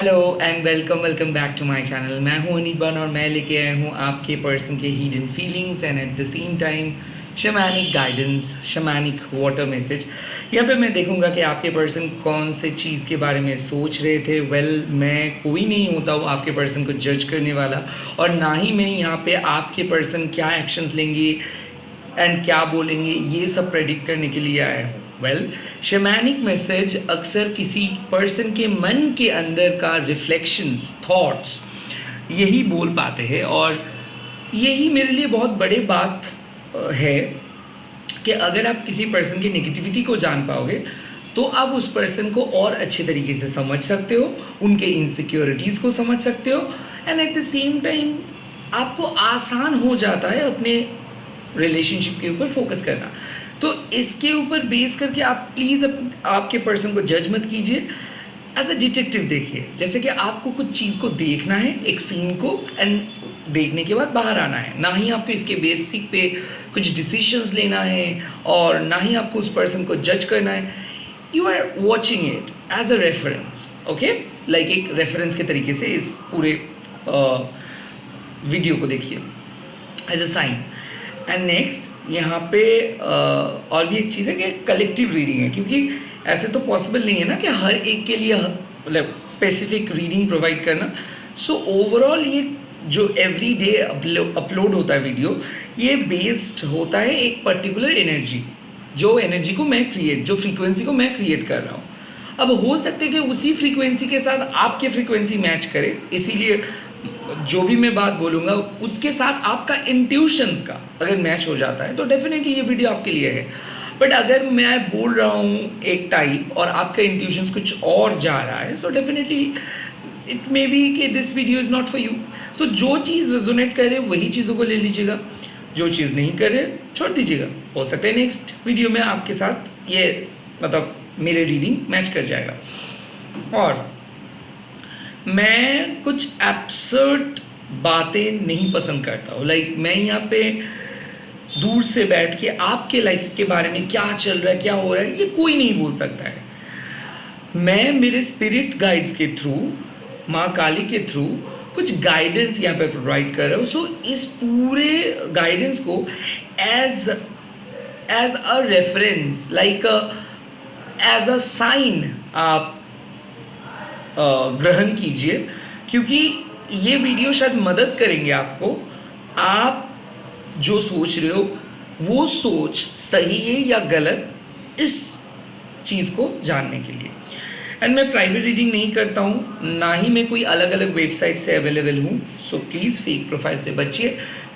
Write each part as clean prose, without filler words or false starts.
Hello and welcome back to my channel. मैं हूं अनिबन और मैं लेके आया हूं आपके पर्सन के hidden feelings and at the same time shamanic guidance, shamanic water message. यहाँ पे मैं देखूंगा कि आपके पर्सन कौन से चीज़ के बारे में सोच रहे थे। मैं कोई नहीं होता हूँ आपके पर्सन को जज करने वाला, और ना ही मैं यहाँ पे आपके पर्सन क्या एक्शंस लेंगे एंड क्या बोलेंगे ये सब प्रेडिक्ट करने के लिए आया हूँ। शैमानिक मैसेज अक्सर किसी पर्सन के मन के अंदर का रिफ्लेक्शंस, थॉट्स यही बोल पाते हैं, और यही मेरे लिए बहुत बड़े बात है कि अगर आप किसी पर्सन की नेगेटिविटी को जान पाओगे तो आप उस पर्सन को और अच्छे तरीके से समझ सकते हो, उनके इनसिक्योरिटीज़ को समझ सकते हो, and at the same time आपको आसान हो जाता है अपने रिलेशनशिप के ऊपर फोकस करना। तो इसके ऊपर बेस करके आप प्लीज़ आपके पर्सन को जज मत कीजिए, एज अ डिटेक्टिव देखिए। जैसे कि आपको कुछ चीज़ को देखना है, एक सीन को, एंड देखने के बाद बाहर आना है। ना ही आपको इसके बेसिक पे कुछ डिसीजंस लेना है, और ना ही आपको उस पर्सन को जज करना है। You are watching it as a reference, okay, like एक रेफरेंस के तरीके से इस पूरे वीडियो को देखिए as a sign. And next यहाँ पे और भी एक चीज़ है कि कलेक्टिव रीडिंग है, क्योंकि ऐसे तो पॉसिबल नहीं है ना कि हर एक के लिए मतलब स्पेसिफिक रीडिंग प्रोवाइड करना। सो ओवरऑल ये जो एवरी डे अपलोड होता है वीडियो, ये बेस्ड होता है एक पर्टिकुलर एनर्जी, जो एनर्जी को मैं जो फ्रीक्वेंसी को मैं क्रिएट कर रहा हूँ। अब हो सकता है कि उसी फ्रीक्वेंसी के साथ आपके फ्रीक्वेंसी मैच करे, इसीलिए जो भी मैं बात बोलूँगा उसके साथ आपका इंट्यूशंस का अगर मैच हो जाता है तो डेफिनेटली ये वीडियो आपके लिए है। बट अगर मैं बोल रहा हूँ एक टाइप और आपका इंट्यूशंस कुछ और जा रहा है, so definitely it may be कि this video is not for you. So जो चीज़ रेजोनेट करे वही चीज़ों को ले लीजिएगा, जो चीज़ नहीं करे छोड़ दीजिएगा। हो सकता है नेक्स्ट वीडियो में आपके साथ ये मतलब मेरे रीडिंग मैच कर जाएगा। और मैं कुछ एब्सर्ड बातें नहीं पसंद करता हूँ। लाइक मैं यहाँ पे दूर से बैठ के आपके लाइफ के बारे में क्या चल रहा है, क्या हो रहा है, ये कोई नहीं बोल सकता है। मैं मेरे स्पिरिट गाइड्स के थ्रू, माँ काली के थ्रू कुछ गाइडेंस यहाँ पे प्रोवाइड कर रहा हूँ। सो इस पूरे गाइडेंस को as a reference, like as a sign आप ग्रहण कीजिए, क्योंकि ये वीडियो शायद मदद करेंगे आपको, आप जो सोच रहे हो वो सोच सही है या गलत, इस चीज़ को जानने के लिए। एंड मैं प्राइवेट रीडिंग नहीं करता हूँ, ना ही मैं कोई अलग अलग वेबसाइट से अवेलेबल हूँ। सो प्लीज़ फेक प्रोफाइल से बचिए,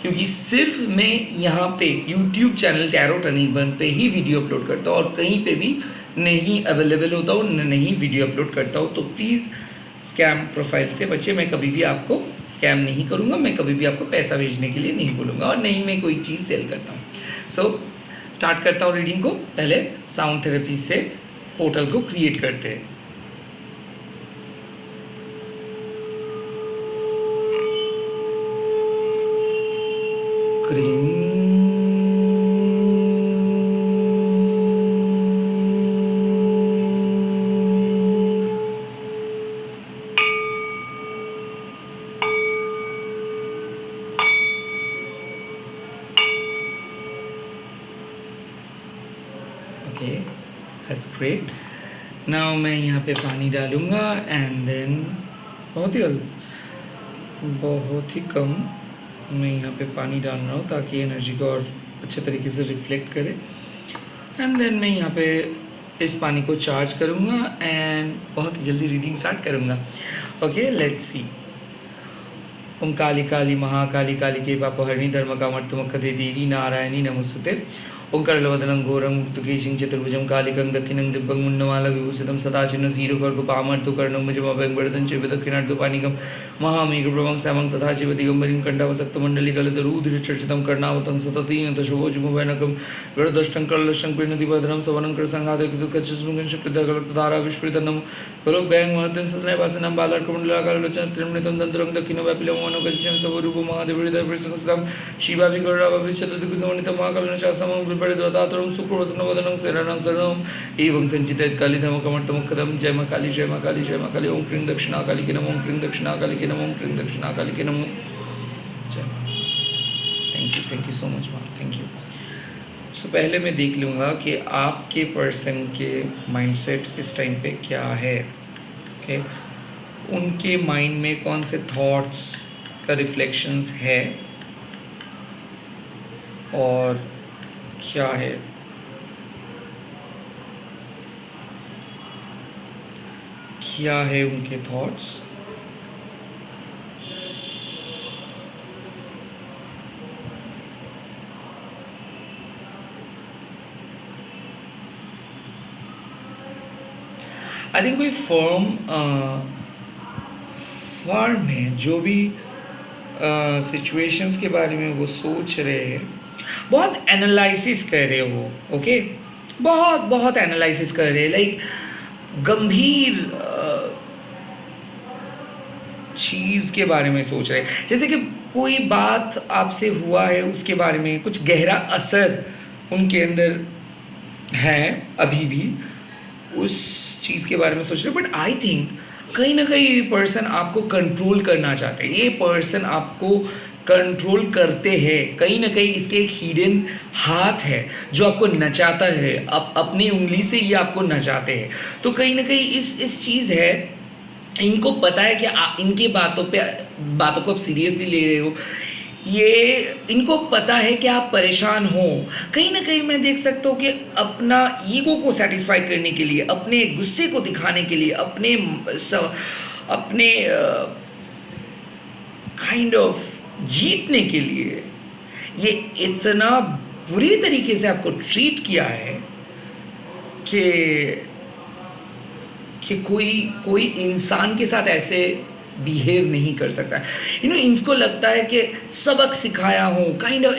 क्योंकि सिर्फ मैं यहाँ पे यूट्यूब चैनल टैरोट अनिबन पे ही वीडियो अपलोड करता हूँ, और कहीं पे भी नहीं अवेलेबल होता हूँ, नहीं वीडियो अपलोड करता हूँ। तो प्लीज़ स्कैम प्रोफाइल से बचिए। मैं कभी भी आपको स्कैम नहीं करूँगा, मैं कभी भी आपको पैसा भेजने के लिए नहीं बोलूँगा, और नहीं मैं कोई चीज़ सेल करता हूँ। सो स्टार्ट करता हूँ रीडिंग को। पहले साउंड थेरेपी से पोर्टल को क्रिएट करते हैं। Okay, that's great. नाउ मैं यहाँ पे पानी डालूँगा, एंड देन बहुत ही कम मैं यहाँ पे पानी डाल रहा हूँ ताकि एनर्जी को और अच्छे तरीके से रिफ्लेक्ट करे। एंड देन मैं यहाँ पे इस पानी को चार्ज करूँगा एंड बहुत ही जल्दी रीडिंग स्टार्ट करूँगा। Okay, let's see. Om Kali Kali Mahakali Kali के पापहरिणी धर्म कामर्थमकथे देवी नारायणी नमोस्तुते। ओंकारवदनं घोरं मृत्युकेशिं चतुर्भुजं कालिकं दक्षिणं दिव्यं मुण्डमाला विभूषितं सदाचिन्नं शीरुकर्गुपामर्तुकर्णं भुजमभयं चैव दक्षिणार्धपानिकं महामेघप्रभं श्यामं तथा चैव दिगम्बरीं कण्ठावसक्तमण्डलिकलतरूधिरचर्चितं कर्णावतं सततेन दशभुजमुभयनकं गरुडदष्टं कलशं पीर्णतिपधनं सवनं कृतसंघातकृतकच्छस्मृगं शुक्रितकलतधारा विस्फुरितनं करोभ्यं महत्यं सदनैवासनं बालार्कमण्डलाकाललोचनं त्रिमणितं दन्तरं दक्षिणव्यापिलं मनोगच्छं स्वरूपं महादेवहृदयप्रसंस्थितं शिवाभिगौरवाभिश्चतुर्दिगुसमन्वितं महाकालनचासमं विपरीतवतातुरं शुक्रवसनवदनं शरणं शरणं एवं संचित कालीधमकमर्तमुखदम। जय माँ काली, जय माँ काली, जय माँ काली। ओम क्रीं दक्षिणा काली के नमः, ओम क्रीं दक्षिणा काली के नमः, ओम क्रीं दक्षिणा काली के नमः। जय माँ। थैंक यू सो मच माँ, थैंक यू। सो पहले मैं देख लूँगा कि आपके पर्सन के माइंडसेट इस टाइम पे क्या है। ओके, उनके माइंड में कौन से थॉट्स का रिफ्लेक्शंस है और क्या है, क्या है उनके थॉट्स। आई थिंक कोई फर्म है जो भी सिचुएशंस के बारे में वो सोच रहे हैं, बहुत एनालिसिस कर रहे हो। ओके, बहुत बहुत एनालिसिस कर रहे हैं, लाइक गंभीर चीज़ के बारे में सोच रहे हैं। जैसे कि कोई बात आपसे हुआ है, उसके बारे में कुछ गहरा असर उनके अंदर है, अभी भी उस चीज़ के बारे में सोच रहे हैं। बट आई थिंक कहीं ना कहीं ये पर्सन आपको कंट्रोल करना चाहते हैं, ये पर्सन आपको कंट्रोल करते हैं। कहीं ना कहीं इसके एक हिडन हाथ है जो आपको नचाता है, अपनी उंगली से ये आपको नचाते हैं। तो कहीं ना कहीं इस चीज़ है, इनको पता है कि इनके बातों को आप सीरियसली ले रहे हो। ये इनको पता है कि आप परेशान हो। कहीं ना कहीं मैं देख सकता हूँ कि अपना ईगो को सेटिस्फाई करने के लिए, अपने गुस्से को दिखाने के लिए, अपने काइंड ऑफ जीतने के लिए ये इतना बुरी तरीके से आपको ट्रीट किया है कि कोई इंसान के साथ ऐसे बिहेव नहीं कर सकता। इनको लगता है कि सबक सिखाया हो, काइंड ऑफ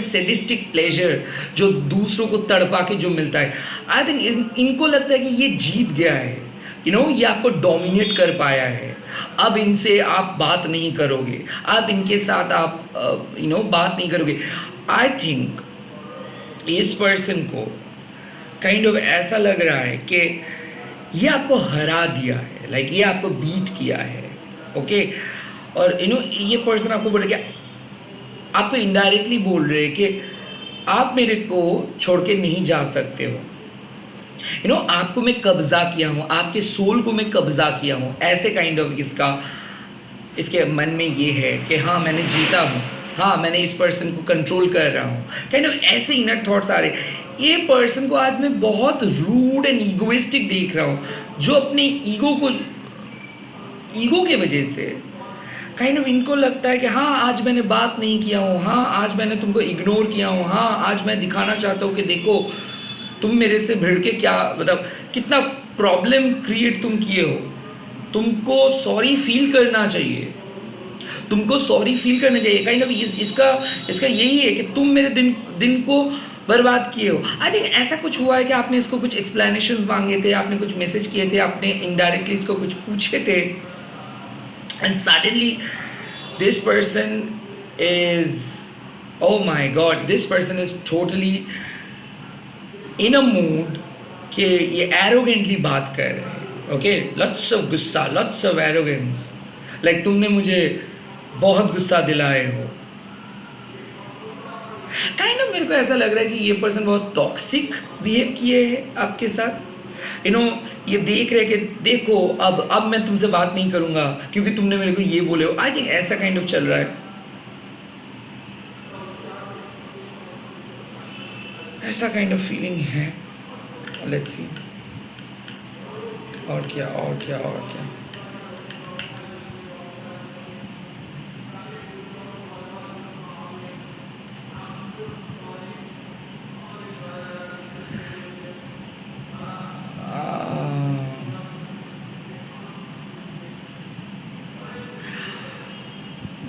सैडिस्टिक प्लेजर जो दूसरों को तड़पा के जो मिलता है। आई थिंक इनको लगता है कि ये जीत गया है, ये आपको डोमिनेट कर पाया है। अब इनसे आप बात नहीं करोगे, अब इनके साथ आप बात नहीं करोगे। आई थिंक इस पर्सन को काइंड ऑफ ऐसा लग रहा है कि ये आपको हरा दिया है, लाइक ये आपको बीट किया है। ओके, और ये पर्सन आपको बोले कि आपको इनडायरेक्टली बोल रहे हैं कि आप मेरे को छोड़ के नहीं जा सकते हो। आपको मैं कब्जा किया हूँ, आपके सोल को मैं कब्जा किया हूँ, ऐसे काइंड ऑफ इसके मन में ये है कि हाँ मैंने जीता हूँ, हाँ मैंने इस पर्सन को कंट्रोल कर रहा हूँ। काइंड ऑफ ऐसे इनर थॉट्स आ रहे। ये पर्सन को आज मैं बहुत रूड एंड ईगोइस्टिक देख रहा हूँ, जो अपने ईगो के वजह से काइंड ऑफ इनको लगता है कि हाँ आज मैंने बात नहीं किया हूँ, हाँ आज मैंने तुमको इग्नोर किया हूँ, हाँ आज मैं दिखाना चाहता हूँ कि देखो तुम मेरे से भिड़ के क्या, मतलब कितना प्रॉब्लम क्रिएट तुम किए हो। तुमको सॉरी फील करना चाहिए, तुमको सॉरी फील करना चाहिए। काइंड ऑफ इसका यही है कि तुम मेरे दिन को बर्बाद किए हो। आई थिंक ऐसा कुछ हुआ है कि आपने इसको कुछ एक्सप्लेनेशंस मांगे थे, आपने कुछ मैसेज किए थे, आपने इनडायरेक्टली इसको कुछ पूछे थे, and suddenly this person is, oh my God, this person is totally in a mood कि ये एरोगेंटली बात कर रहे हैं। ओके, लॉट्स ऑफ गुस्सा, लॉट्स ऑफ एरोगेंस, लाइक तुमने मुझे बहुत गुस्सा दिलाए हो। काइंड ऑफ मेरे को ऐसा लग रहा है कि ये पर्सन बहुत टॉक्सिक बिहेव किए हैं आपके साथ। ये देख रहे कि देखो अब मैं तुमसे बात नहीं करूंगा क्योंकि तुमने मेरे को ये बोले हो। आई थिंक ऐसा काइंड ऑफ चल रहा है, ऐसा काइंड ऑफ फीलिंग है। लेट्स सी और क्या।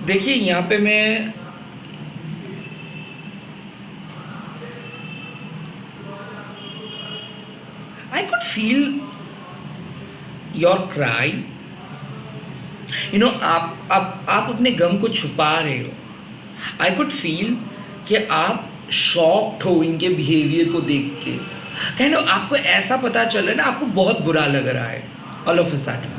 देखिए यहाँ पे मैं I could feel your cry. आप अपने गम को छुपा रहे हो। I could feel कि आप शॉक्ड हो इनके बिहेवियर को देख के, काइंड ऑफ आपको ऐसा पता चल रहा है ना, आपको बहुत बुरा लग रहा है ऑल ऑफ अ सडन।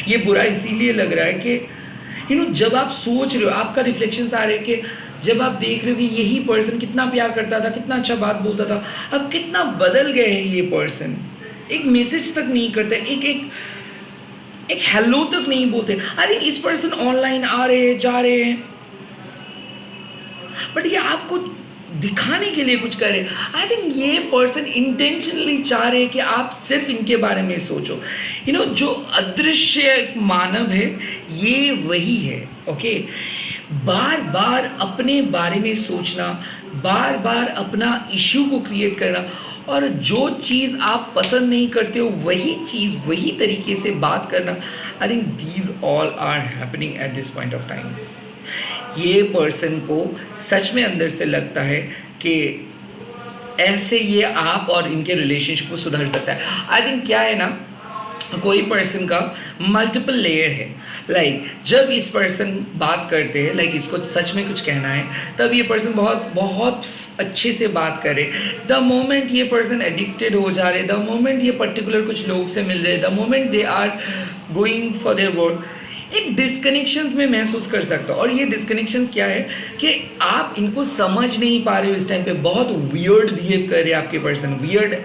ये बुरा इसीलिए लग रहा है कि जब आप सोच रहे हो, आपका रिफ्लेक्शंस आ रहे हैं कि जब आप देख रहे हो कि यही पर्सन कितना प्यार करता था, कितना अच्छा बात बोलता था, अब कितना बदल गए हैं ये पर्सन, एक मैसेज तक नहीं करते, एक एक एक हेलो तक नहीं बोलते। आई थिंक इस पर्सन ऑनलाइन आ रहे हैं, जा रहे हैं, बट ये आपको दिखाने के लिए कुछ करे। आई थिंक ये पर्सन इंटेंशनली चाह रहे हैं कि आप सिर्फ इनके बारे में सोचो। जो अदृश्य मानव है ये वही है। ओके, बार बार अपने बारे में सोचना, बार बार अपना इश्यू को क्रिएट करना, और जो चीज़ आप पसंद नहीं करते हो वही चीज़ वही तरीके से बात करना। I think these all are happening at this point of time. ये पर्सन को सच में अंदर से लगता है कि ऐसे ये आप और इनके रिलेशनशिप को सुधर सकता है। आई थिंक क्या है ना, कोई पर्सन का मल्टीपल लेयर है। लाइक जब इस पर्सन बात करते हैं, लाइक इसको सच में कुछ कहना है, तब ये पर्सन बहुत बहुत अच्छे से बात करे। द मोमेंट ये पर्सन एडिक्टेड हो जा रहे, द मोमेंट ये पर्टिकुलर कुछ लोग से मिल रहे, the moment they are going for their work, एक डिस्कनेक्शंस में महसूस कर सकता हूँ। और ये डिस्कनेक्शंस क्या है कि आप इनको समझ नहीं पा रहे हो इस टाइम पे। बहुत वियर्ड बिहेव कर रहे हैं आपके पर्सन। वियर्ड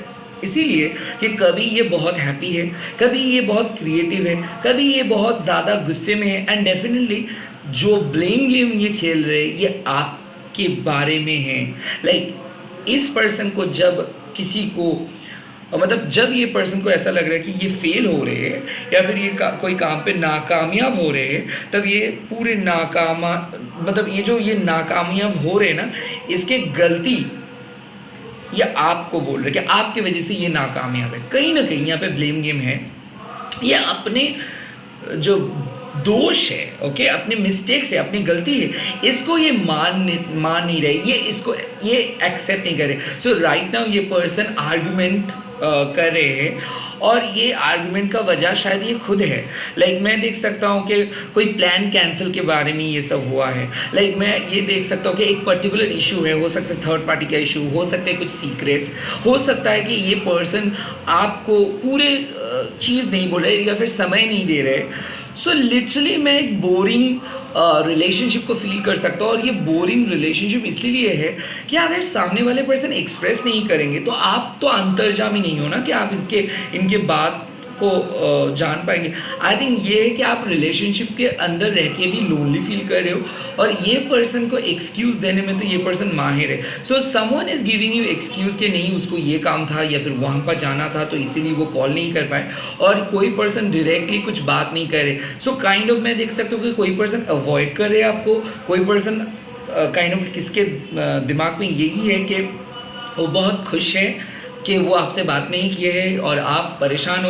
इसीलिए कि कभी ये बहुत हैप्पी है, कभी ये बहुत क्रिएटिव है, कभी ये बहुत ज़्यादा गुस्से में है। एंड डेफिनेटली जो ब्लेम गेम ये खेल रहे हैं ये आपके बारे में है। लाइक इस पर्सन को जब किसी को मतलब जब ये पर्सन को ऐसा लग रहा है कि ये फेल हो रहे हैं या फिर ये कोई काम पे नाकामयाब हो रहे हैं, तब ये पूरे मतलब ये नाकामयाब हो रहे हैं ना, इसके गलती ये आपको बोल रहे कि आपकी वजह से ये नाकामयाब है। कहीं ना कहीं यहाँ पे ब्लेम गेम है। ये अपने जो दोष है, ओके, अपने मिस्टेक्स है, अपनी गलती है, इसको ये मान नहीं रहे, ये एक्सेप्ट नहीं करे। सो राइट नाउ ये पर्सन आर्गुमेंट कर रहे हैं, और ये आर्गुमेंट का वजह शायद ये खुद है। लाइक मैं देख सकता हूँ कि कोई प्लान कैंसिल के बारे में ये सब हुआ है। लाइक मैं ये देख सकता हूँ कि एक पर्टिकुलर इशू है, हो सकता है थर्ड पार्टी का इशू, हो सकता है कुछ सीक्रेट्स, हो सकता है कि ये पर्सन आपको पूरे चीज़ नहीं बोल रहे या फिर समय नहीं दे रहे। सो लिटरली मैं एक बोरिंग रिलेशनशिप को फील कर सकता हूँ। और ये बोरिंग रिलेशनशिप इसीलिए है कि अगर सामने वाले पर्सन एक्सप्रेस नहीं करेंगे तो आप तो अंतर्जामी नहीं हो ना कि आप इनके बात को जान पाएंगे। आई थिंक ये है कि आप रिलेशनशिप के अंदर रह के भी लोनली फील कर रहे हो, और ये पर्सन को एक्सक्यूज देने में तो ये पर्सन माहिर है। So someone is giving you excuse कि नहीं उसको ये काम था या फिर वहाँ पर जाना था तो इसीलिए वो कॉल नहीं कर पाए, और कोई पर्सन डायरेक्टली कुछ बात नहीं करे। सो काइंड ऑफ मैं देख सकता हूँ कि कोई पर्सन अवॉइड कर रहे हैं आपको, कोई पर्सन काइंड ऑफ किसके दिमाग में यही है कि वो बहुत खुश है कि वो आपसे बात नहीं किए हैं और आप परेशान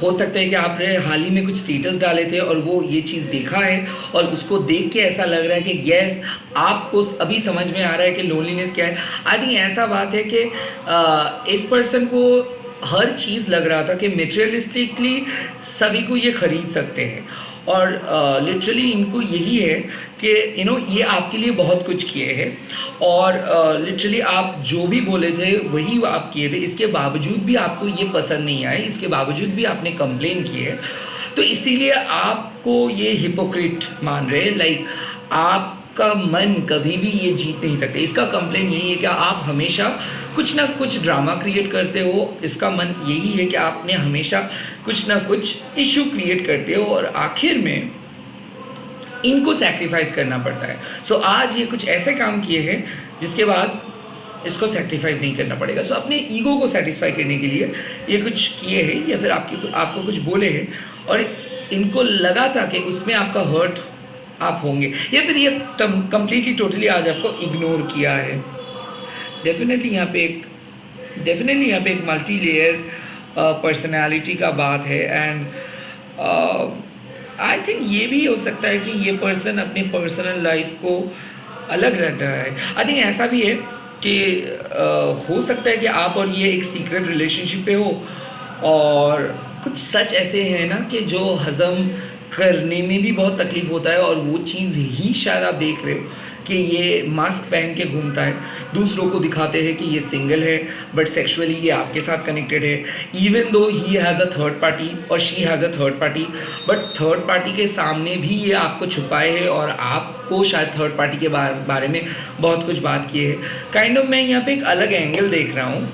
हो सकता है कि आपने हाल ही में कुछ स्टेटस डाले थे और वो ये चीज़ देखा है और उसको देख के ऐसा लग रहा है कि यस आपको अभी समझ में आ रहा है कि लोनलीनेस क्या है। आई थिंक ऐसा बात है कि इस पर्सन को हर चीज़ लग रहा था कि मटेरियलिस्टिकली सभी को ये ख़रीद सकते हैं, और लिटरली इनको यही है कि ये आपके लिए बहुत कुछ किए हैं, और लिटरली आप जो भी बोले थे वही आप किए थे। इसके बावजूद भी आपको ये पसंद नहीं आए, इसके बावजूद भी आपने कंप्लेन किए, तो इसीलिए आपको ये हिपोक्रिट मान रहे हैं। लाइक आपका मन कभी भी ये जीत नहीं सकते। इसका कंप्लेन यही है कि आप हमेशा कुछ ना कुछ ड्रामा क्रिएट करते हो। इसका मन यही है कि आपने हमेशा कुछ ना कुछ इशू क्रिएट करते हो और आखिर में इनको सैक्रिफाइस करना पड़ता है। सो आज ये कुछ ऐसे काम किए हैं जिसके बाद इसको सैक्रिफाइस नहीं करना पड़ेगा। सो अपने ईगो को सेटिस्फाई करने के लिए ये कुछ किए हैं या फिर आपको कुछ बोले हैं और इनको लगा था कि उसमें आपका हर्ट आप होंगे, या फिर ये कम्प्लीटली टोटली आज आपको इग्नोर किया है। डेफिनेटली यहाँ पे एक मल्टी लेयर पर्सनैलिटी का बात है। एंड आई थिंक ये भी हो सकता है कि ये पर्सन अपने पर्सनल लाइफ को अलग रख रहा है। आई थिंक ऐसा भी है कि हो सकता है कि आप और ये एक सीक्रेट रिलेशनशिप पे हो और कुछ सच ऐसे हैं ना कि जो हज़म करने में भी बहुत तकलीफ होता है, और वो चीज़ ही शायद आप देख रहे हो कि ये मास्क पहन के घूमता है, दूसरों को दिखाते हैं कि ये सिंगल है बट सेक्सुअली ये आपके साथ कनेक्टेड है, even though he has a third party और she has a third party, but third party के सामने भी ये आपको छुपाए है और आपको शायद थर्ड पार्टी के बारे में बहुत कुछ बात किए है। काइंड ऑफ मैं यहाँ पे एक अलग एंगल देख रहा हूँ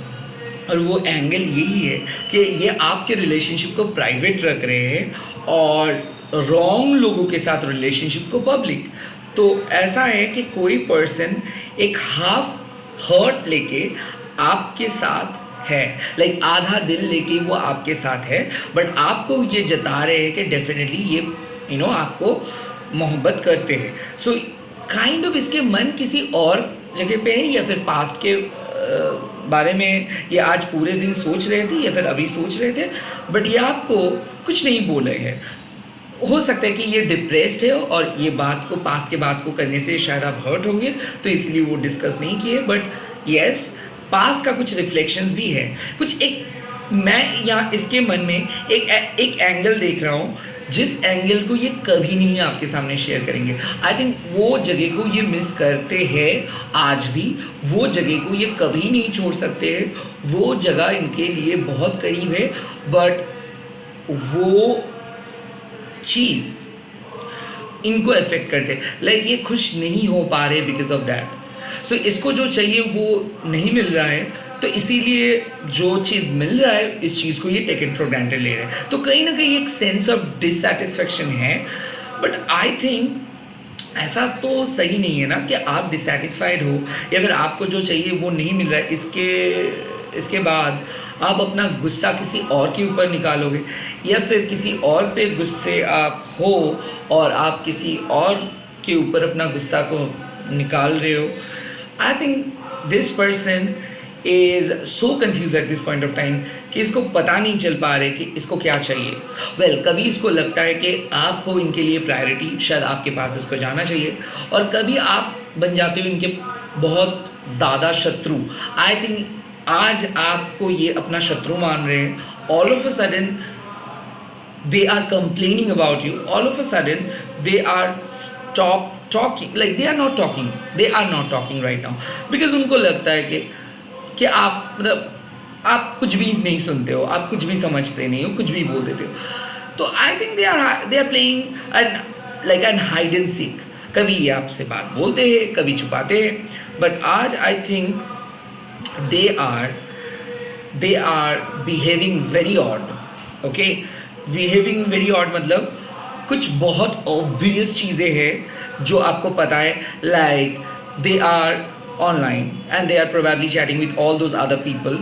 और वो एंगल यही है कि ये आपके रिलेशनशिप को प्राइवेट रख रहे हैं और रॉन्ग लोगों के साथ रिलेशनशिप को पब्लिक। तो ऐसा है कि कोई पर्सन एक हाफ हर्ट लेके आपके साथ है, लाइक आधा दिल लेके वो आपके साथ है, बट आपको ये जता रहे हैं कि डेफिनेटली ये आपको मोहब्बत करते हैं। सो काइंड ऑफ इसके मन किसी और जगह पे है या फिर पास्ट के बारे में ये आज पूरे दिन सोच रहे थे या फिर अभी सोच रहे थे, बट ये आपको कुछ नहीं बोले हैं। हो सकता है कि ये डिप्रेस्ड है और ये बात को पास्ट के बात को करने से शायद आप हर्ट होंगे तो इसलिए वो डिस्कस नहीं किए, बट यस पास्ट का कुछ रिफ्लेक्शंस भी है। कुछ एक मैं यहाँ इसके मन में एक एंगल देख रहा हूँ जिस एंगल को ये कभी नहीं आपके सामने शेयर करेंगे। आई थिंक वो जगह को ये मिस करते हैं आज भी, वो जगह को ये कभी नहीं छोड़ सकते हैं, वो जगह इनके लिए बहुत करीब है, बट वो चीज़ इनको अफेक्ट करते हैं, लाइक ये खुश नहीं हो पा रहे बिकॉज ऑफ दैट। सो इसको जो चाहिए वो नहीं मिल रहा है, तो इसीलिए जो चीज़ मिल रहा है इस चीज़ को ये टेकन फॉर ग्रांटेड ले रहे हैं। तो कहीं ना कहीं एक सेंस ऑफ डिससेटिस्फैक्शन है, बट आई थिंक ऐसा तो सही नहीं है ना कि आप डिससेटिस्फाइड हो या फिर आपको जो चाहिए वो नहीं मिल रहा है, इसके बाद आप अपना गुस्सा किसी और के ऊपर निकालोगे या फिर किसी और पे गुस्से आप हो और आप किसी और के ऊपर अपना गुस्सा को निकाल रहे हो। I think this person is so confuse eight this point of time कि इसको पता नहीं चल पा रहे कि इसको क्या चाहिए। वेल कभी इसको लगता है कि आप हो इनके लिए प्रायोरिटी, शायद आपके पास इसको जाना चाहिए, और कभी आप बन जाते हो इनके बहुत ज़्यादा शत्रु। आई थिंक आज आपको ये अपना शत्रु मान रहे हैं। All of a sudden they are complaining about you, all of a sudden they are stop talking, like they are not talking right now, because उनको लगता है कि आप मतलब आप कुछ भी नहीं सुनते हो, आप कुछ भी समझते नहीं हो, कुछ भी बोल देते हो। तो I think they are playing like an hide and seek. कभी ये आपसे बात बोलते हैं, कभी छुपाते हैं, बट आज I think they are behaving very odd, okay? Behaving very odd मतलब कुछ बहुत obvious चीज़ें हैं जो आपको पता है, like they are online and they are probably chatting with all those other people,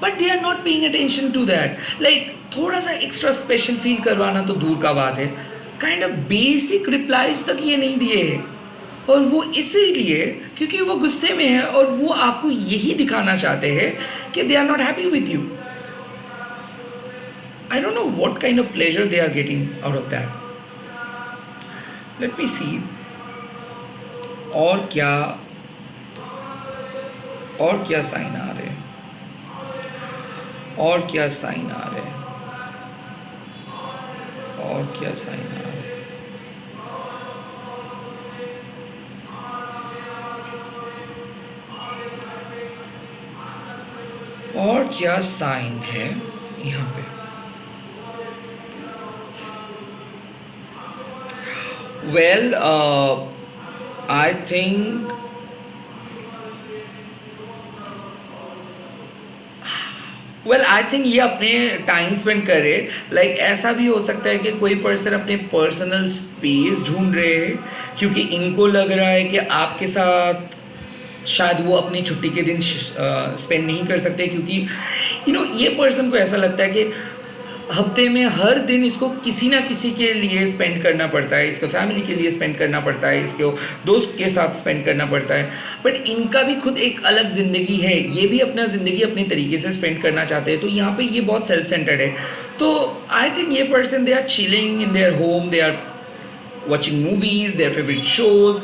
but they are not paying attention to that. Like थोड़ा सा extra special feel करवाना तो दूर का बात है, kind of basic replies तक ये नहीं दिए हैं, और वो इसीलिए क्योंकि वो गुस्से में है और वो आपको यही दिखाना चाहते हैं कि they are not happy with you. I don't know what kind of pleasure they are getting out of that. Let me see और क्या साइन आ रहे हैं, और क्या साइन आ रहे हैं। और क्या साइन है यहाँ पे। वेल आई थिंक ये अपने टाइम स्पेंड करे। लाइक ऐसा भी हो सकता है कि कोई पर्सन अपने पर्सनल स्पेस ढूंढ रहे हैं क्योंकि इनको लग रहा है कि आपके साथ शायद वो अपनी छुट्टी के दिन स्पेंड नहीं कर सकते, क्योंकि ये पर्सन को ऐसा लगता है कि हफ्ते में हर दिन इसको किसी ना किसी के लिए स्पेंड करना पड़ता है, इसको फैमिली के लिए स्पेंड करना पड़ता है, इसको दोस्त के साथ स्पेंड करना पड़ता है, बट इनका भी खुद एक अलग ज़िंदगी है, ये भी अपना ज़िंदगी अपने तरीके से स्पेंड करना चाहते हैं। तो यहाँ पे ये बहुत सेल्फ सेंटर्ड है। तो आई थिंक ये person they are chilling in their home, they are watching movies, their favourite shows,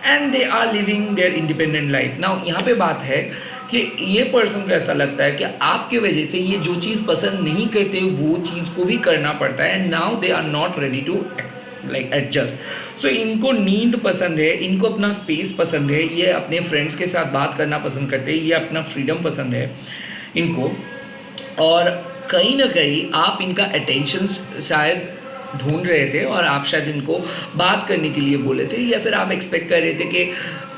and they are living their independent life. Now यहाँ पे बात है कि ये पर्सन को ऐसा लगता है कि आपके वजह से ये जो चीज़ पसंद नहीं करते वो चीज़ को भी करना पड़ता है, and now they are not ready to like adjust. So इनको नींद पसंद है, इनको अपना स्पेस पसंद है, ये अपने फ्रेंड्स के साथ बात करना पसंद करते हैं, ये अपना फ्रीडम पसंद है इनको। और कहीं ना कहीं आप इनका अटेंशन शायद ढूंढ रहे थे और आप शायद इनको बात करने के लिए बोले थे, या फिर आप एक्सपेक्ट कर रहे थे कि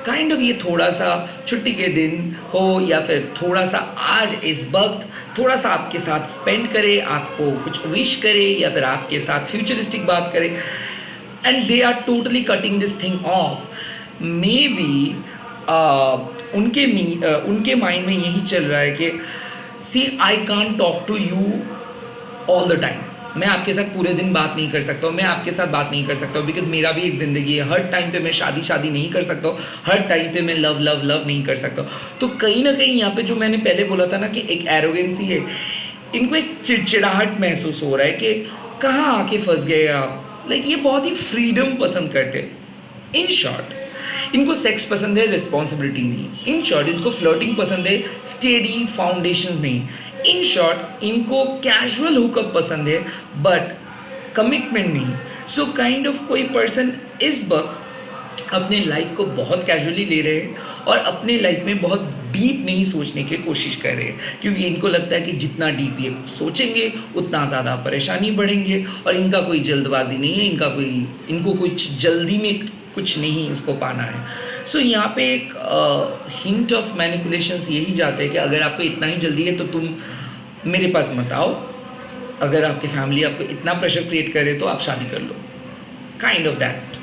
काइंड ऑफ ये थोड़ा सा छुट्टी के दिन हो, या फिर थोड़ा सा आज इस वक्त थोड़ा सा आपके साथ स्पेंड करे, आपको कुछ विश करे, या फिर आपके साथ फ्यूचरिस्टिक बात करे। And they are totally cutting this thing off. Maybe उनके माइंड में यही चल रहा है कि see I can't talk to you all the time, मैं आपके साथ पूरे दिन बात नहीं कर सकता हूँ, मैं आपके साथ बात नहीं कर सकता हूँ, बिकॉज मेरा भी एक ज़िंदगी है। हर टाइम पे मैं शादी नहीं कर सकता हूँ, हर टाइम पे मैं लव नहीं कर सकता हूँ। तो कहीं ना कहीं यहाँ पे जो मैंने पहले बोला था ना कि एक एरोगेंसी है, इनको एक चिड़चिड़ाहट महसूस हो रहा है कि कहाँ आके फंस गए आप। लाइक ये बहुत ही फ्रीडम पसंद करते हैं। इन शॉर्ट इनको सेक्स पसंद है, रिस्पॉन्सिबिलिटी नहीं। इन शॉर्ट इनको फ्लर्टिंग पसंद है, स्टेडी फाउंडेशंस नहीं। इन शॉर्ट इनको कैजुअल हुकअप पसंद है बट कमिटमेंट नहीं। सो काइंड ऑफ कोई पर्सन इस वक्त अपने लाइफ को बहुत कैजुअली ले रहे हैं और अपने लाइफ में बहुत डीप नहीं सोचने की कोशिश कर रहे हैं, क्योंकि इनको लगता है कि जितना डीप ये सोचेंगे उतना ज़्यादा परेशानी बढ़ेंगे। और इनका कोई जल्दबाजी नहीं है, इनको कुछ जल्दी में कुछ नहीं इसको पाना है। सो यहाँ पे एक हिंट ऑफ मैनिपुलेशंस यही जाते हैं कि अगर आपको इतना ही जल्दी है तो तुम मेरे पास मत आओ, अगर आपकी फैमिली आपको इतना प्रेशर क्रिएट करे तो आप शादी कर लो, काइंड ऑफ दैट।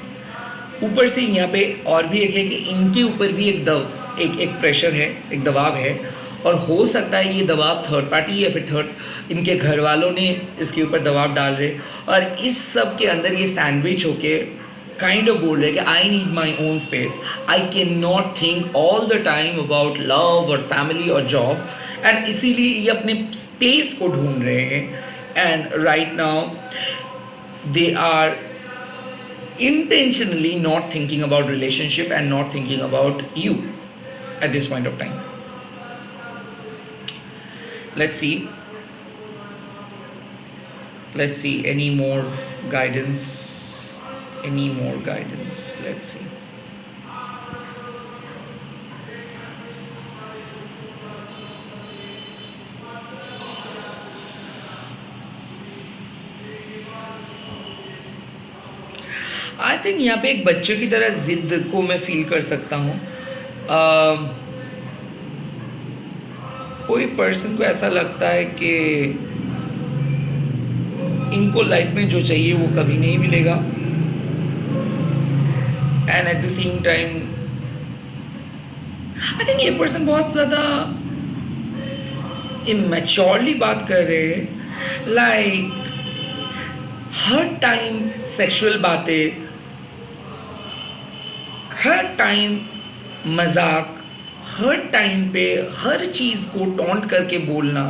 ऊपर से यहाँ पे और भी एक है कि इनके ऊपर भी एक प्रेशर है, एक दबाव है, और हो सकता है ये दबाव थर्ड पार्टी या फिर इनके घर वालों ने इसके ऊपर दबाव डाल रहे, और इस सब के अंदर ये सैंडविच होके काइंड ऑफ बोल रहे हैं कि I need my own space, I can not think all the time about love और फैमिली और जॉब। एंड इसीलिए ये अपने स्पेस को ढूंढ रहे हैं। And right now they are intentionally not thinking about relationship and not thinking about you at this point of time. Let's see any more guidance. Let's see. I think यहाँ पे एक बच्चे की तरह जिद को मैं फील कर सकता हूँ। कोई पर्सन को ऐसा लगता है कि इनको लाइफ में जो चाहिए वो कभी नहीं मिलेगा, and at the same time I think ये पर्सन बहुत ज़्यादा इमेच्योरली बात कर रहे हैं। लाइक हर टाइम सेक्सुअल बातें, हर टाइम मजाक, हर टाइम पे हर चीज़ को टॉन्ट करके बोलना।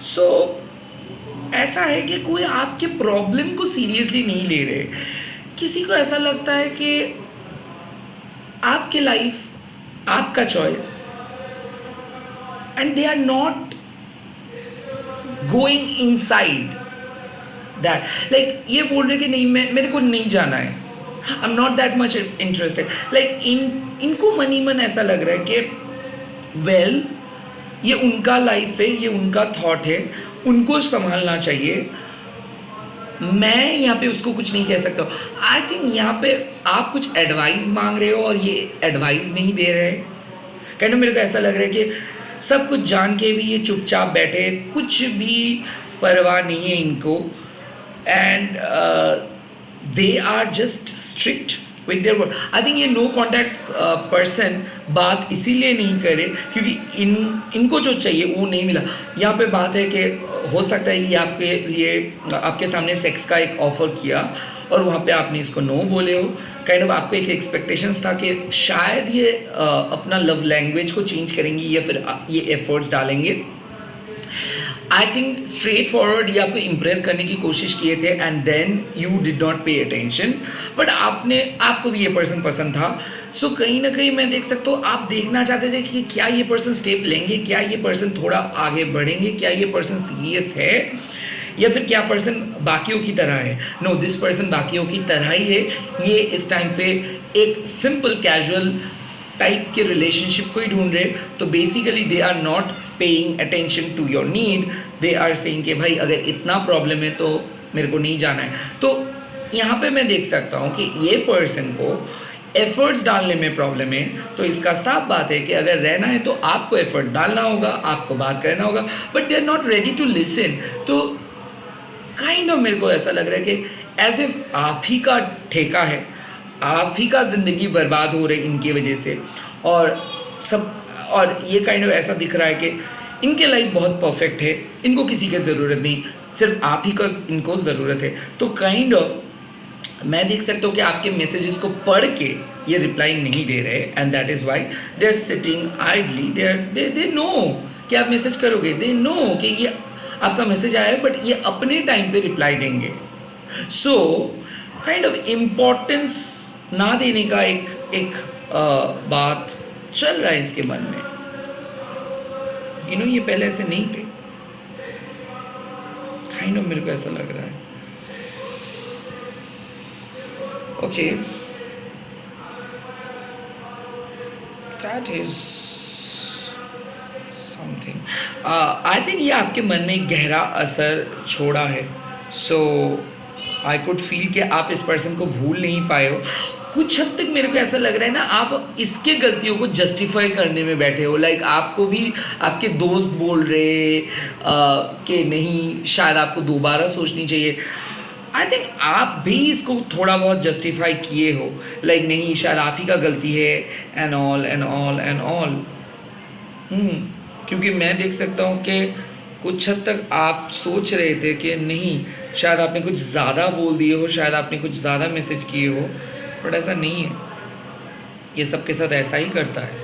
सो ऐसा है कि कोई आपके प्रॉब्लम को सीरियसली नहीं ले रहे। किसी को ऐसा लगता है कि आपके लाइफ आपका choice, and they are not going inside that. Like ये बोल रहे कि नहीं, मेरे को नहीं जाना है, आई am not that much interested. Like इनको मन ही मन ऐसा लग रहा है कि वेल ये उनका लाइफ है, ये उनका थॉट है, उनको संभालना चाहिए, मैं यहाँ पे उसको कुछ नहीं कह सकता। आई थिंक यहाँ पे आप कुछ एडवाइस मांग रहे हो और ये एडवाइस नहीं दे रहे। कहना मेरे को ऐसा लग रहा है कि सब कुछ जान के भी ये चुपचाप बैठे, कुछ भी परवाह नहीं है इनको, and they are just strict with their word. I think ये नो कॉन्टैक्ट पर्सन बात इसीलिए नहीं करे क्योंकि इनको जो चाहिए वो नहीं मिला। यहाँ पे बात है कि हो सकता है ये आपके लिए आपके सामने सेक्स का एक ऑफ़र किया और वहाँ पे आपने इसको नो बोले हो। काइंड ऑफ आपको एक एक्सपेक्टेशंस था कि शायद ये अपना लव लैंग्वेज को चेंज करेंगी या फिर ये एफर्ट्स डालेंगे। आई थिंक स्ट्रेट फॉरवर्ड ये आपको इम्प्रेस करने की कोशिश किए थे and then you did not pay attention, but आपको भी ये पर्सन पसंद था। सो कहीं ना कहीं मैं देख सकता हूँ आप देखना चाहते थे कि क्या ये पर्सन स्टेप लेंगे, क्या ये पर्सन थोड़ा आगे बढ़ेंगे, क्या ये पर्सन सीरियस है, या फिर क्या पर्सन बाकियों की तरह है। नो, दिस पर्सन बाकियों की तरह ही है। ये इस टाइम पे एक सिंपल कैजुअल टाइप के रिलेशनशिप को ही ढूंढ रहे। तो basically they are not paying attention to your need, they are saying कि भाई अगर इतना प्रॉब्लम है तो मेरे को नहीं जाना है। तो यहाँ पे मैं देख सकता हूँ कि ये पर्सन को एफर्ट्स डालने में प्रॉब्लम है। तो इसका साफ बात है कि अगर रहना है तो आपको एफर्ट डालना होगा, आपको बात करना होगा, but they are not ready to listen. तो काइंड ऑफ मेरे को ऐसा लग रहा है कि एज इफ आप ही का ठेका है, आप ही का ज़िंदगी बर्बाद हो रही इनकी वजह से, और ये काइंड ऑफ ऐसा दिख रहा है कि इनके लाइफ बहुत परफेक्ट है, इनको किसी की ज़रूरत नहीं, सिर्फ आप ही का इनको ज़रूरत है। तो काइंड ऑफ मैं देख सकता हूँ कि आपके मैसेजेस को पढ़ के ये रिप्लाई नहीं दे रहे, and that is why they are sitting idly. They know कि आप मैसेज करोगे, दे नो कि ये आपका मैसेज आया है, बट ये अपने टाइम पे रिप्लाई देंगे। सो काइंड ऑफ इम्पोर्टेंस ना देने का एक बात चल रहा है इसके मन में। ये पहले ऐसे नहीं थे। काइंड ऑफ मेरे को ऐसा लग रहा है। Okay, that is something. I think ये आपके मन में एक गहरा असर छोड़ा है। सो आई कुड फील कि आप इस पर्सन को भूल नहीं पाए हो। कुछ हद तक मेरे को ऐसा लग रहा है ना, आप इसके गलतियों को जस्टिफाई करने में बैठे हो। लाइक आपको भी आपके दोस्त बोल रहे कि नहीं, शायद आपको दोबारा सोचनी चाहिए। आई थिंक आप भी इसको थोड़ा बहुत जस्टिफाई किए हो, लाइक नहीं शायद आप ही का गलती है, and all and all and all. क्योंकि मैं देख सकता हूँ कि कुछ हद तक आप सोच रहे थे कि नहीं, शायद आपने कुछ ज़्यादा बोल दिए हो, शायद आपने कुछ ज़्यादा मैसेज किए हो, बट ऐसा नहीं है। ये सबके साथ ऐसा ही करता है,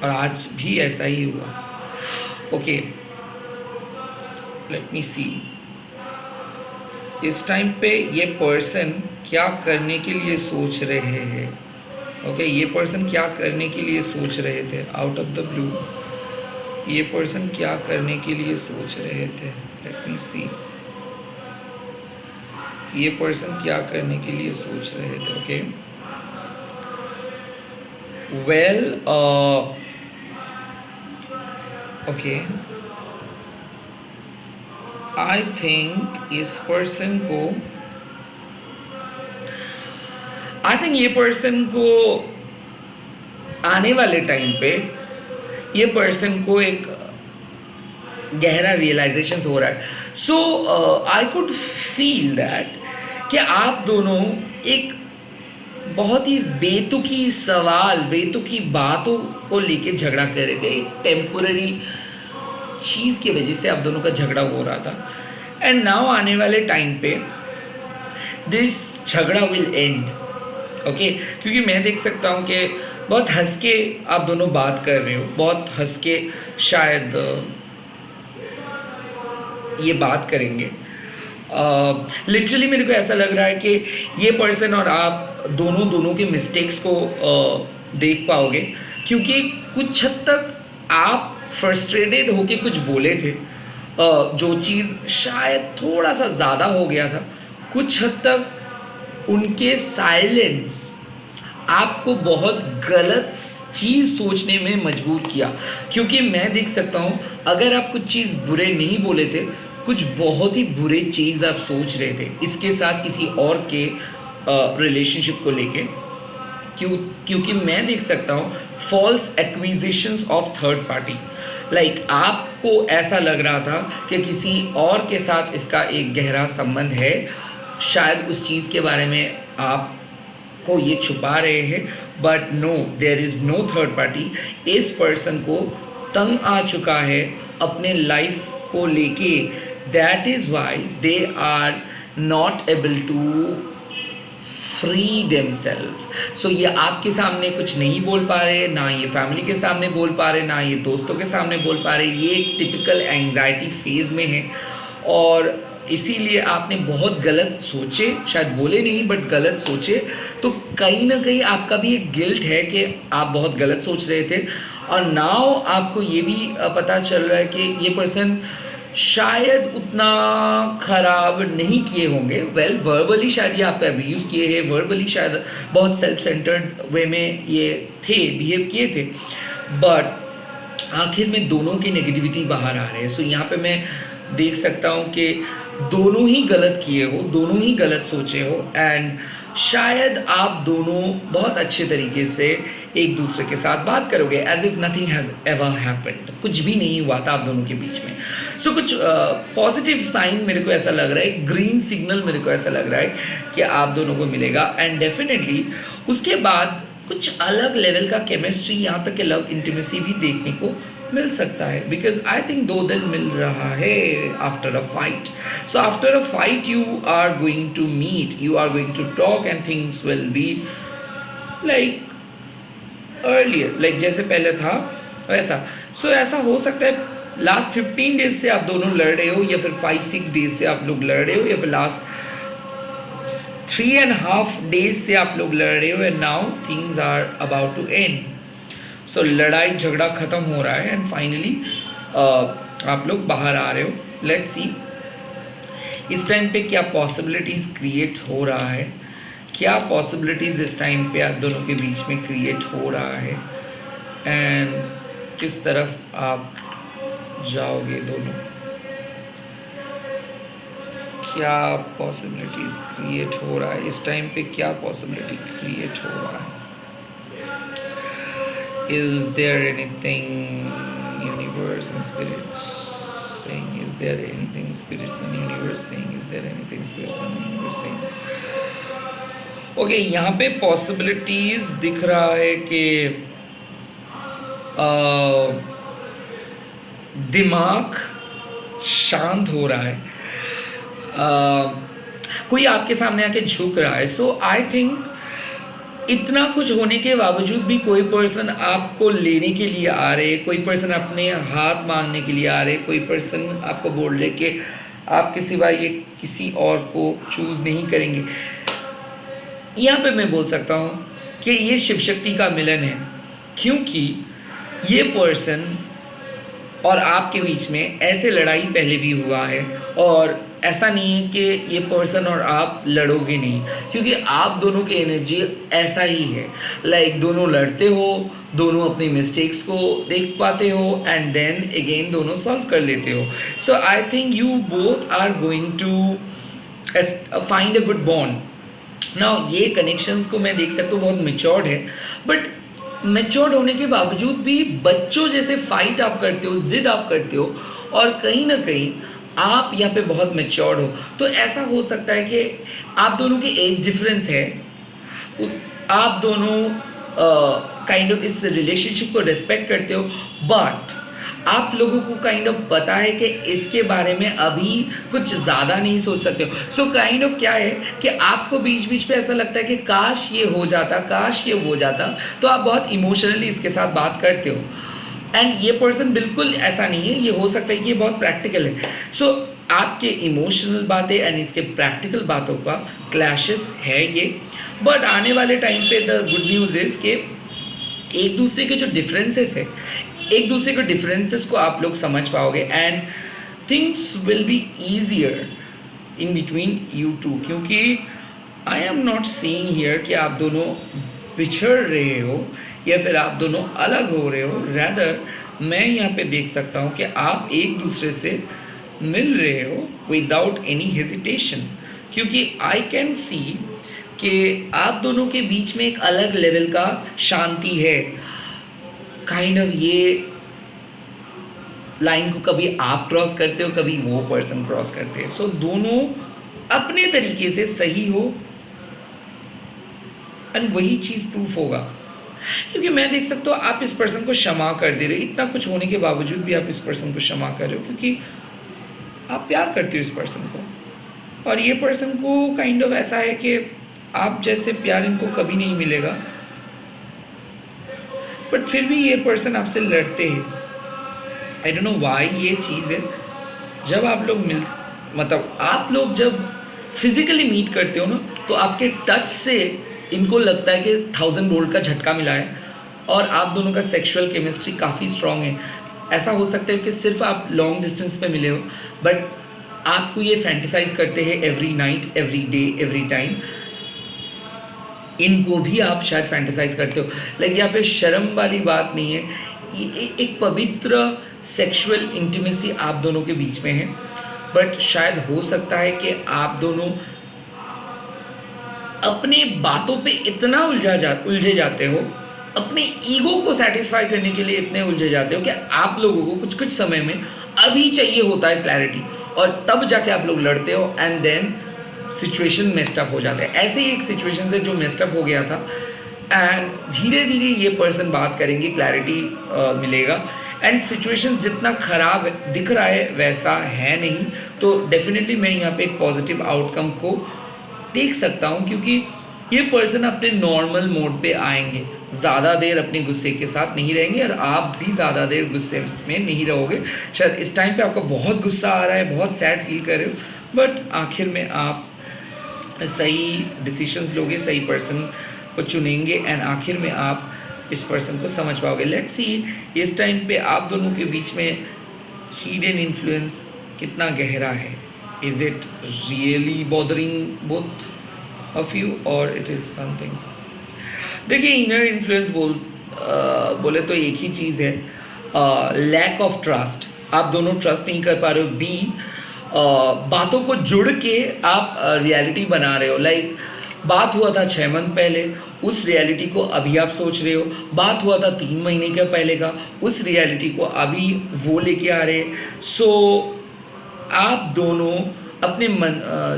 और आज भी ऐसा ही हुआ। ओके, लेट मी सी। इस टाइम पे ये पर्सन क्या करने के लिए सोच रहे हैं? ओके, ये पर्सन क्या करने के लिए सोच रहे थे? आउट ऑफ द ब्लू ये पर्सन क्या करने के लिए सोच रहे थे? लेट मी सी। ये पर्सन क्या करने के लिए सोच रहे थे? Okay, well, okay, I think इस पर्सन को, आई थिंक ये पर्सन को आने वाले टाइम पे ये पर्सन को एक गहरा रियलाइजेशन हो रहा है। सो आई कुड फील दैट कि आप दोनों एक बहुत ही बेतुकी सवाल, बेतुकी बातों को लेके झगड़ा कर रहे थे। एक टेम्पोररी चीज़ की वजह से आप दोनों का झगड़ा हो रहा था, एंड नाउ आने वाले टाइम पे दिस झगड़ा विल एंड। ओके, क्योंकि मैं देख सकता हूँ कि बहुत हंस के आप दोनों बात कर रहे हो, बहुत हंस के शायद ये बात करेंगे। लिटरली मेरे को ऐसा लग रहा है कि ये पर्सन और आप दोनों के मिस्टेक्स को देख पाओगे, क्योंकि कुछ हद तक आप फ्रस्ट्रेटेड होके कुछ बोले थे, जो चीज़ शायद थोड़ा सा ज़्यादा हो गया था। कुछ हद तक उनके साइलेंस आपको बहुत गलत चीज़ सोचने में मजबूर किया, क्योंकि मैं देख सकता हूँ अगर आप कुछ चीज़ बुरे नहीं बोले थे, कुछ बहुत ही बुरे चीज़ आप सोच रहे थे इसके साथ किसी और के रिलेशनशिप को लेके। क्योंकि मैं देख सकता हूँ false acquisitions of third party. Like आपको ऐसा लग रहा था कि किसी और के साथ इसका एक गहरा संबंध है, शायद उस चीज़ के बारे में आप को ये छुपा रहे हैं, but no, there is no third party. इस पर्सन को तंग आ चुका है अपने लाइफ को लेके, that is why they are not able to free themselves. So ये आपके सामने कुछ नहीं बोल पा रहे, ना ये फैमिली के सामने बोल पा रहे, ना ये दोस्तों के सामने बोल पा रहे। ये एक टिपिकल एंग्जाइटी फेज़ में है, और इसीलिए आपने बहुत गलत सोचे, शायद बोले नहीं बट गलत सोचे। तो कहीं ना कहीं आपका भी एक गिल्ट है कि आप बहुत गलत सोच रहे थे, और नाउ आपको ये भी पता चल रहा है कि ये पर्सन शायद उतना खराब नहीं किए होंगे। वेल वर्बली शायद ये आपका अब्यूज़ किए हैं, वर्बली शायद बहुत सेल्फ सेंटर्ड वे में ये थे, बिहेव किए थे, बट आखिर में दोनों की नेगेटिविटी बाहर आ रहे हैं। सो यहाँ पे मैं देख सकता हूँ कि दोनों ही गलत किए हो, दोनों ही गलत सोचे हो, एंड शायद आप दोनों बहुत अच्छे तरीके से एक दूसरे के साथ बात करोगे as if nothing has ever happened, कुछ भी नहीं हुआ था आप दोनों के बीच में। सो कुछ पॉजिटिव साइन मेरे को ऐसा लग रहा है, ग्रीन सिग्नल मेरे को ऐसा लग रहा है कि आप दोनों को मिलेगा, एंड डेफिनेटली उसके बाद कुछ अलग लेवल का केमिस्ट्री, यहाँ तक कि लव इंटीमेसी भी देखने को मिल सकता है, बिकॉज आई थिंक 2 दिन मिल रहा है after a fight. So after a fight you are going to meet, you are going to talk, and things will be like earlier, like जैसे पहले था वैसा। सो ऐसा हो सकता है लास्ट 15 डेज से आप दोनों लड़ रहे हो, या फिर 5-6 डेज से आप लोग लड़ रहे हो, या फिर लास्ट 3.5 डेज से आप लोग लड़ रहे हो, and now things are about to end. So लड़ाई झगड़ा ख़त्म हो रहा है, एंड फाइनली आप लोग बाहर आ रहे हो। लेट्स सी इस टाइम पे क्या पॉसिबिलिटीज़ क्रिएट हो रहा है, क्या पॉसिबिलिटीज़ इस टाइम पे आप दोनों के बीच में क्रिएट हो रहा है, एंड किस तरफ आप जाओगे दोनों, क्या पॉसिबिलिटीज़ क्रिएट हो रहा है इस टाइम पे, क्या पॉसिबिलिटी क्रिएट हो रहा है। Is there anything universe and spirits saying? Is there anything spirits and universe saying? Is there anything spirits and universe saying? Okay, यहाँ पे possibilities दिख रहा है कि दिमाग शांत हो रहा है, कोई आपके सामने आके झुक रहा है। सो आई थिंक इतना कुछ होने के बावजूद भी कोई पर्सन आपको लेने के लिए आ रहे, कोई पर्सन अपने हाथ मांगने के लिए आ रहे, कोई पर्सन आपको बोल रहे कि आपके सिवा ये किसी और को चूज़ नहीं करेंगे। यहाँ पे मैं बोल सकता हूँ कि ये शिव शक्ति का मिलन है, क्योंकि ये पर्सन और आपके बीच में ऐसे लड़ाई पहले भी हुआ है, और ऐसा नहीं है कि ये पर्सन और आप लड़ोगे नहीं, क्योंकि आप दोनों की एनर्जी ऐसा ही है, लाइक दोनों लड़ते हो, दोनों अपनी मिस्टेक्स को देख पाते हो, एंड देन अगेन दोनों सॉल्व कर लेते हो। So I think you both are going to find a good bond. Now ये कनेक्शंस को मैं देख सकता हूँ बहुत मेच्योर्ड है, बट मेच्योर्ड होने के बावजूद भी बच्चों जैसे फाइट आप करते हो, जिद आप करते हो, और कहीं ना कहीं आप यहाँ पे बहुत मेच्योर्ड हो। तो ऐसा हो सकता है कि आप दोनों के एज डिफरेंस है, आप दोनों काइंड ऑफ इस रिलेशनशिप को रिस्पेक्ट करते हो, बट आप लोगों को काइंड ऑफ पता है कि इसके बारे में अभी कुछ ज़्यादा नहीं सोच सकते हो। सो काइंड ऑफ क्या है कि आपको बीच बीच पे ऐसा लगता है कि काश ये हो जाता, काश ये हो जाता, तो आप बहुत इमोशनली इसके साथ बात करते हो। एंड ये पर्सन बिल्कुल ऐसा नहीं है, ये हो सकता है कि ये बहुत प्रैक्टिकल है। सो आपके इमोशनल बातें एंड इसके प्रैक्टिकल बातों का क्लैशेस है ये, बट आने वाले टाइम पे द गुड न्यूज़ इज़ कि एक दूसरे के जो डिफरेंसेस है, एक दूसरे के डिफरेंसेस को आप लोग समझ पाओगे, and things will be easier in between you two, क्योंकि I am not seeing here कि आप दोनों बिछड़ रहे हो या फिर आप दोनों अलग हो रहे हो। रैदर मैं यहाँ पे देख सकता हूँ कि आप एक दूसरे से मिल रहे हो विदाउट एनी हेजिटेशन, क्योंकि आई कैन सी कि आप दोनों के बीच में एक अलग लेवल का शांति है। काइंड ऑफ ये लाइन को कभी आप क्रॉस करते हो, कभी वो पर्सन क्रॉस करते हैं। सो दोनों अपने तरीके से सही हो, एंड वही चीज़ प्रूफ होगा, क्योंकि मैं देख सकता हूँ आप इस पर्सन को क्षमा कर दे रहे हो, इतना कुछ होने के बावजूद भी आप इस पर्सन को क्षमा कर रहे हो, क्योंकि आप प्यार करते हो इस पर्सन को, और ये पर्सन को काइंड ऑफ ऐसा है कि आप जैसे प्यार इनको कभी नहीं मिलेगा, बट फिर भी ये पर्सन आपसे लड़ते हैं। आई डोंट नो व्हाई ये चीज़ है। जब आप लोग मतलब आप लोग जब फिजिकली मीट करते हो ना, तो आपके टच से इनको लगता है कि 1000 वोल्ट का झटका मिला है, और आप दोनों का सेक्सुअल केमिस्ट्री काफ़ी स्ट्रॉन्ग है। ऐसा हो सकता है कि सिर्फ आप लॉन्ग डिस्टेंस पे मिले हो, बट आपको ये फैंटेसाइज करते हैं every night, every day, every time. इनको भी आप शायद फैंटेसाइज करते हो। लाइक यहाँ पे शर्म वाली बात नहीं है, ये एक पवित्र सेक्सुअल इंटीमेसी आप दोनों के बीच में है, बट शायद हो सकता है कि आप दोनों अपने बातों पे इतना उलझे जाते हो, अपने ईगो को सेटिस्फाई करने के लिए इतने उलझे जाते हो कि आप लोगों को कुछ कुछ समय में अभी चाहिए होता है क्लैरिटी, और तब जाके आप लोग लड़ते हो and then situation messed up हो जाता है। ऐसे ही एक सिचुएशन से जो मेस्ड अप हो गया था, एंड धीरे धीरे ये पर्सन बात करेंगे, क्लैरिटी मिलेगा, एंड सिचुएशन जितना ख़राब दिख रहा है वैसा है नहीं। तो डेफिनेटली मैं यहाँ पे एक पॉजिटिव आउटकम को देख सकता हूँ, क्योंकि ये पर्सन अपने नॉर्मल मोड पे आएंगे, ज़्यादा देर अपने गुस्से के साथ नहीं रहेंगे, और आप भी ज़्यादा देर गुस्से में नहीं रहोगे। शायद इस टाइम पे आपको बहुत गुस्सा आ रहा है, बहुत सैड फील कर रहे हो, बट आखिर में आप सही डिसीजंस लोगे, सही पर्सन को चुनेंगे, एंड आखिर में आप इस पर्सन को समझ पाओगे। लेट्स सी इस टाइम पे आप दोनों के बीच में हिडन इन्फ्लुएंस कितना गहरा है। Is it really bothering both of you और इट इज़ समथिंग। देखिए, इनर इन्फ्लुएंस बोले तो एक ही चीज़ है, लैक ऑफ ट्रस्ट। आप दोनों ट्रस्ट नहीं कर पा रहे हो। बी, बातों को जुड़ के आप रियलिटी बना रहे हो। लाइक बात हुआ था 6 मंथ पहले, उस रियलिटी को अभी आप सोच रहे हो। बात हुआ था 3 महीने के पहले का, उस रियलिटी को अभी वो लेके आ रहे हैं। सो आप दोनों अपने मन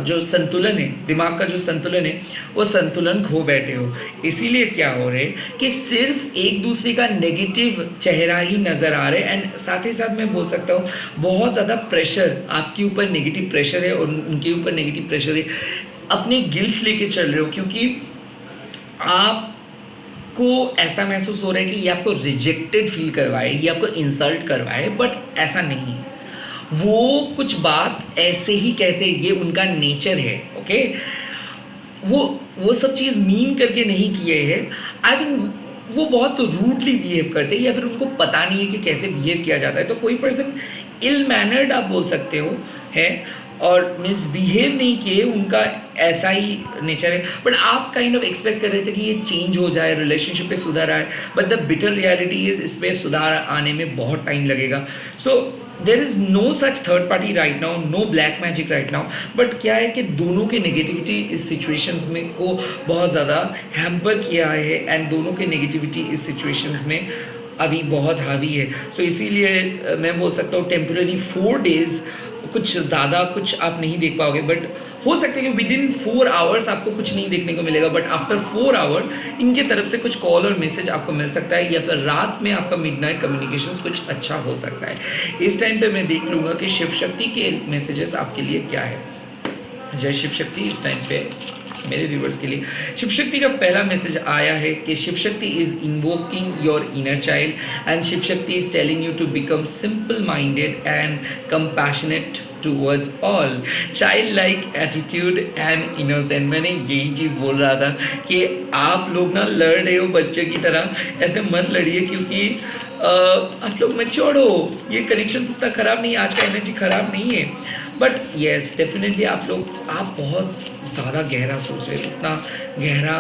जो संतुलन है, दिमाग का जो संतुलन है, वो संतुलन खो बैठे हो। इसीलिए क्या हो रहे कि सिर्फ एक दूसरे का नेगेटिव चेहरा ही नज़र आ रहे हैं, एंड साथ ही साथ मैं बोल सकता हूँ बहुत ज़्यादा प्रेशर आपके ऊपर, नेगेटिव प्रेशर है और उनके ऊपर नेगेटिव प्रेशर है। अपने गिल्ट लेके चल रहे हो, क्योंकि आपको ऐसा महसूस हो रहा है कि ये आपको रिजेक्टेड फील करवाए, ये आपको इंसल्ट करवाए, बट ऐसा नहीं है। वो कुछ बात ऐसे ही कहते हैं, ये उनका नेचर है। ओके, वो सब चीज़ मीन करके नहीं किए हैं। आई थिंक वो बहुत रूडली बिहेव करते हैं, या फिर उनको पता नहीं है कि कैसे बिहेव किया जाता है। तो कोई पर्सन इल मैनर्ड आप बोल सकते हो है, और मिसबिहेव नहीं किए, उनका ऐसा ही नेचर है। बट आप काइंड ऑफ एक्सपेक्ट कर रहे थे कि ये चेंज हो जाए, रिलेशनशिप पे सुधार आए, but the bitter reality is इस पे सुधार आने में बहुत टाइम लगेगा। So there is no such third party right now, no black magic right now. But क्या है कि दोनों के नेगेटिविटी इस सिचुएशंस में को बहुत ज़्यादा हैम्पर किया है, एंड दोनों के नेगेटिविटी इस सिचुएशंस में अभी बहुत हावी है। सो इसीलिए मैं बोल सकता हूँ टेम्पररी 4 days कुछ ज़्यादा कुछ आप नहीं देख पाओगे, बट हो सकता है कि विद इन 4 hours आपको कुछ नहीं देखने को मिलेगा, बट आफ्टर 4 hour इनके तरफ से कुछ कॉल और मैसेज आपको मिल सकता है, या फिर रात में आपका मिडनाइट कम्युनिकेशंस कुछ अच्छा हो सकता है। इस टाइम पे मैं देख लूँगा कि शिव शक्ति के मैसेजेस आपके लिए क्या है। जय शिव शक्ति। इस टाइम पे मेरे व्यूवर्स के लिए शिव शक्ति का पहला मैसेज आया है कि Shiv Shakti is invoking your inner child, and Shiv Shakti is telling you to become simple minded and compassionate towards all, child like attitude and innocent. मैंने यही चीज़ बोल रहा था कि आप लोग ना लड़ रहे हो बच्चे की तरह, ऐसे मत लड़िए, क्योंकि आप लोग मैच्योर हो। ये कनेक्शन उतना ख़राब नहीं है, आज का एनर्जी ख़राब नहीं है, बट येस डेफिनेटली आप बहुत ज़्यादा गहरा सोच रहे हो। उतना गहरा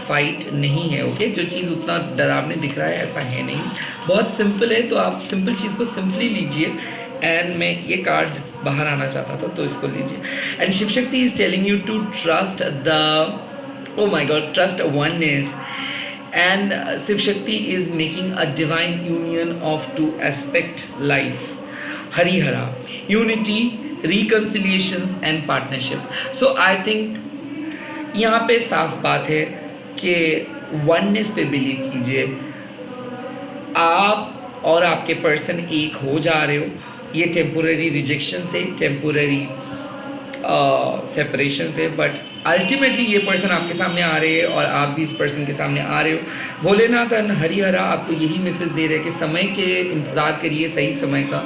फाइट नहीं है। ओके, जो चीज़ उतना डरावने दिख रहा है ऐसा है नहीं, बहुत सिंपल है। तो आप सिंपल चीज़ को सिंपली लीजिए, एंड मैं ये कार्ड बाहर आना चाहता था तो इसको लीजिए। And Shiv Shakti is telling you to trust the, oh my God, trust oneness, and Shiv Shakti is making a divine union of 2 aspect life, Harihara, unity, reconciliations and partnerships. So I think यहाँ पे साफ बात है कि oneness पे believe कीजिए। आप और आपके पर्सन एक हो जा रहे हो। ये टेम्पोररी रिजेक्शन से, टेम्पोररी सेपरेशन से, बट अल्टीमेटली ये पर्सन आपके सामने आ रहे हैं और आप भी इस पर्सन के सामने आ रहे हो। भोलेनाथ एंड हरिहरा आपको यही मैसेज दे रहे हैं कि समय के इंतज़ार करिए, सही समय का,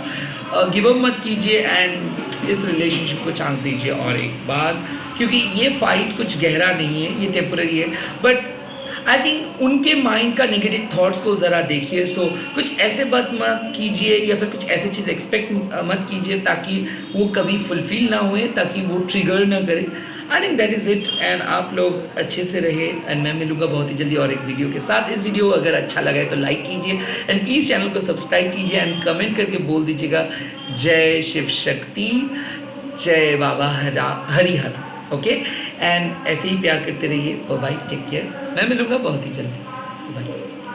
गिव अप मत कीजिए, एंड इस रिलेशनशिप को चांस दीजिए और एक बार, क्योंकि ये फाइट कुछ गहरा नहीं है, ये टेम्पररी है। बट आई थिंक उनके माइंड का नेगेटिव थॉट्स को ज़रा देखिए। सो कुछ ऐसे बात मत कीजिए या फिर कुछ ऐसी चीज़ एक्सपेक्ट मत कीजिए ताकि वो कभी फुलफिल ना हुए, ताकि वो ट्रिगर ना करे। I think that is it. And आप लोग अच्छे से रहे एंड मैं मिलूंगा बहुत ही जल्दी और एक वीडियो के साथ। इस वीडियो अगर अच्छा लगा है तो लाइक कीजिए एंड प्लीज़ चैनल को सब्सक्राइब कीजिए एंड कमेंट करके बोल दीजिएगा जय शिव शक्ति, जय बाबा हरिहरा। ओके एंड ऐसे ही प्यार करते रहिए। Bye, take care. मैं मिलूंगा बहुत ही जल्दी। बाय।